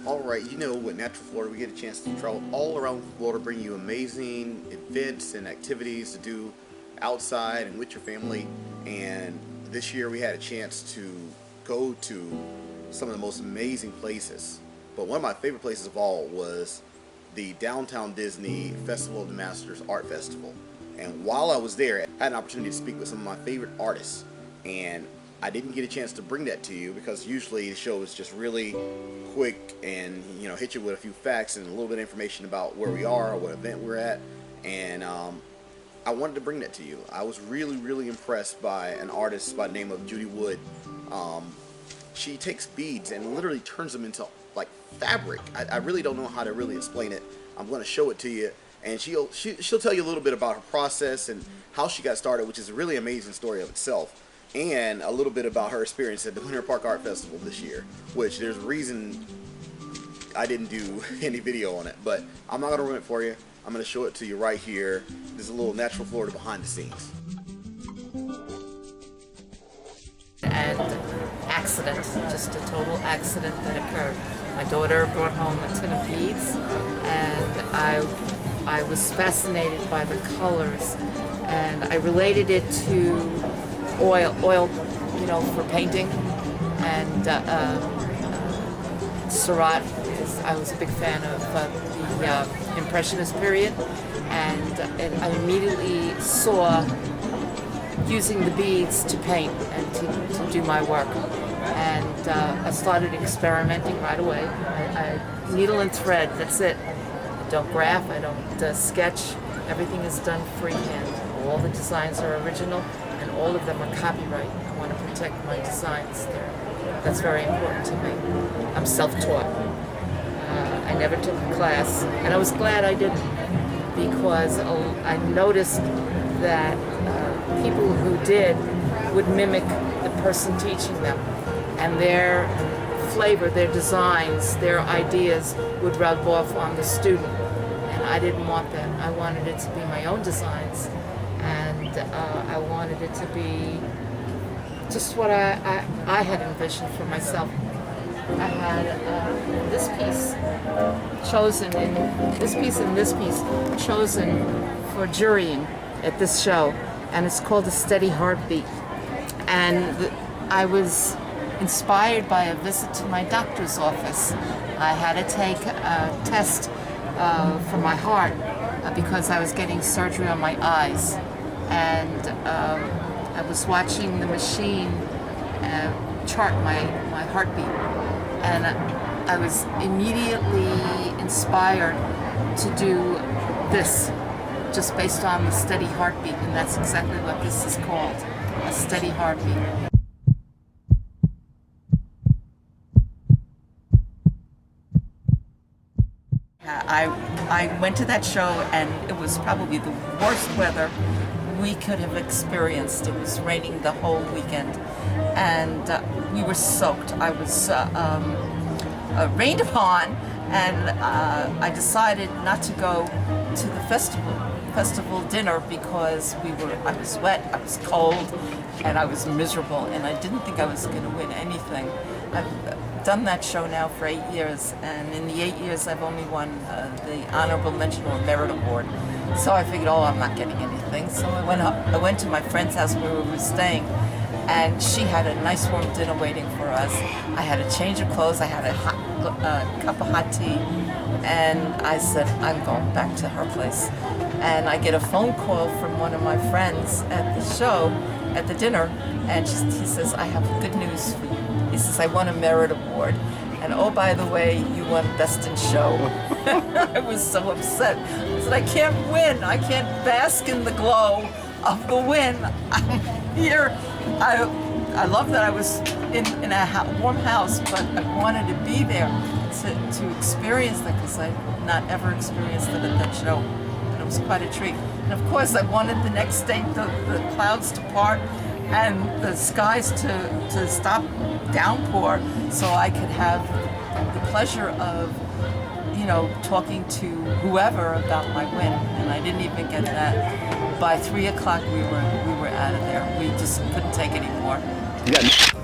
Alright, you know, with Natural Florida, we get a chance to travel all around Florida, bring you amazing events and activities to do outside and with your family. And this year we had a chance to go to some of the most amazing places. But one of my favorite places of all was the Downtown Disney Festival of the Masters Art Festival. And while I was there, I had an opportunity to speak with some of my favorite artists. And I didn't get a chance to bring that to you because usually the show is just really quick and, you know, hit you with a few facts and a little bit of information about where we are or what event we're at. And I wanted to bring that to you. I was really impressed by an artist by the name of Judi Wood. She takes beads and literally turns them into like fabric. I really don't know how to really explain it. I'm going to show it to you, and she'll tell you a little bit about her process and how she got started, which is a really amazing story of itself, and a little bit about her experience at the Winter Park Art Festival this year, which there's a reason I didn't do any video on it, but I'm not going to ruin it for you. I'm going to show it to you right here. This is a little Natural Florida behind the scenes. And accident, just a total accident that occurred. My daughter brought home a tin of beads, and I was fascinated by the colors, and I related it to oil, you know, for painting, and Seurat. I was a big fan of the Impressionist period, and I immediately saw using the beads to paint and to do my work. And I started experimenting right away. I needle and thread, that's it. I don't graph, I don't sketch. Everything is done freehand. All the designs are original, and all of them are copyright. I want to protect my designs. That's very important to me. I'm self-taught. I never took a class, and I was glad I didn't, because I noticed that people who did would mimic the person teaching them, and their flavor, their designs, their ideas would rub off on the student, and I didn't want that. I wanted it to be my own designs, and I wanted it to be just what I had envisioned for myself. I had this piece chosen, and this piece chosen for jurying at this show, and it's called A Steady Heartbeat. And I was inspired by a visit to my doctor's office. I had to take a test for my heart because I was getting surgery on my eyes, and I was watching the machine chart my heartbeat, and I was immediately inspired to do this, just based on the steady heartbeat, and that's exactly what this is called, a steady heartbeat. I went to that show, and it was probably the worst weather we could have experienced. It was raining the whole weekend, and we were soaked. I was rained upon, and I decided not to go to the festival dinner because I was wet, I was cold, and I was miserable, and I didn't think I was going to win anything. I've done that show now for 8 years, and in the 8 years I've only won the Honorable Mention or Merit Award. So I figured, oh, I'm not getting anything. So I went to my friend's house where we were staying, and she had a nice warm dinner waiting for us. I had a change of clothes, I had a cup of hot tea, and I said, I'm going back to her place. And I get a phone call from one of my friends at the show, at the dinner, and he says, I have good news for you. He says, I won a Merit Award, and oh, by the way, you won Best in Show. I was so upset. I said, I can't win. I can't bask in the glow of the win. I'm here. I love that I was in a warm house, but I wanted to be there to experience that, because I had not ever experienced it at that show. And it was quite a treat. And of course, I wanted the next day the clouds to part and the skies to stop downpour, so I could have the pleasure of, you know, talking to whoever about my win. And I didn't even get that. By 3 o'clock we were out of there. We just couldn't take it anymore. You got